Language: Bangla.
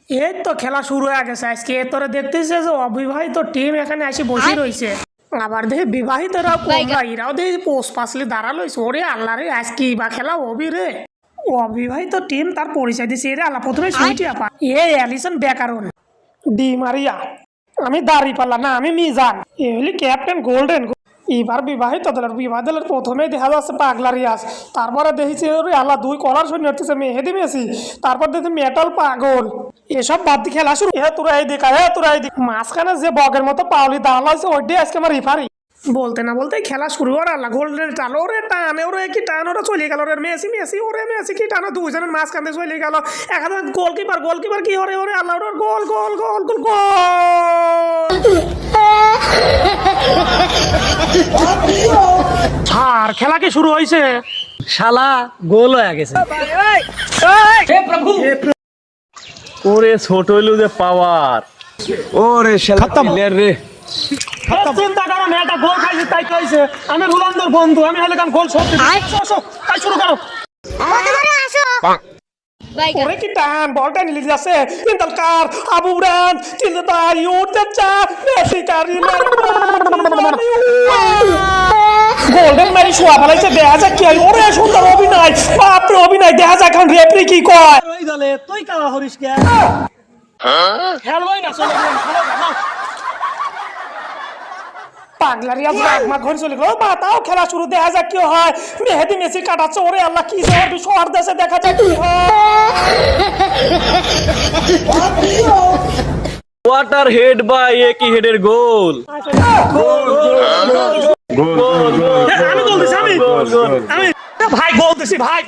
এই তো খেলা শুরু হয়ে গেছে আজকে তোরা দেখতেছিস যে অবিবাহিত টিম এখানে এসে বসে রয়েছে আবার দেখে বিবাহিতরাও কোনরা এরাও দেখি পোস্ট পাসলি দাঁড়ালো ওরে আল্লাহ রে আজকে বা খেলা হবি রে অবিবাহিত টিম তার পরিচয় দিচ্ছে এরা আল্লাহ প্রথমে সুইটি আপা এ অ্যালিসন ব্যাকারন ডি মারিয়া আমি দাঁড়ি পাল্লা না আমি মিজান এ হলি ক্যাপ্টেন গোল্ডেন এবার বিবাহিত দলের বিবাহ দলের প্রথমে দেখা যাচ্ছে পাগলা রিয়াজ তারপরে দেখেছি ওরে আল্লাহ দুই কলার সৈন্য হচ্ছে মেহেদি মেসি তারপর দেখছি মেটাল পাগল এসব বাদ দিয়ে খেলা শুরু তোরা এই দেখা তোরা এই দিক মাঝখানে যে বগের মতো পাওলি দাঁড়ালো হয়েছে ওইটাই আজকে আমার রিফারি বলতে না বলতে খেলা শুরু হওয়ার আল্লাহ গোল্ডেন টানো ওরে টানে ওরে কি টান ওরা চলে গেল ওরে মেসি মেসি ওরে মেসি কি টানো দুজনের মাঝখানে চলে গেল এখন গোলকিপার কি ওরে ওরে আল্লাহ ওরে গোল গোল গোল গোল গোল আর খেলা কি শুরু হয়েছে শালা গোল হয়ে গেছে। ওরে ছোট হইলো যে পাওয়ার ওরে শালা প্লেয়ার রে চিন্তা করো না এটা গোল খাইছে তাই কইছে আমি রোনালদোর বন্ধু আমি হলে কাম গোল সব তাই শুরু করো ওরে কি টান বলটা নিয়ে যাচ্ছে ইন্টাল কার আবু রান চিন্তা ইউতে চা মেসি কারিনা গোল্ডেন মারি শোয়া ফেলাইছে দেখা যাক কি হয় ওরে সুন্দর অভিনয় বাপরে অভিনয় দেখা যাক এখন রেফারি কি কয় ওই দলে তুই কালা হরিস কে? খেলবই না চলে না পাগলারিয়া জাগমা ঘর চলে গেল মাতাও খেলা শুরু দেখা যাক কি হয় মেহেদি মেসি কাটাচ্ছে ওরে আল্লাহ কি জবাব শহর দেশে দেখা যাক কি হয় ওয়াটার হেড বাই একই হেডের গোল আমি বলতেছি আমি ভাই বলতেছি ভাই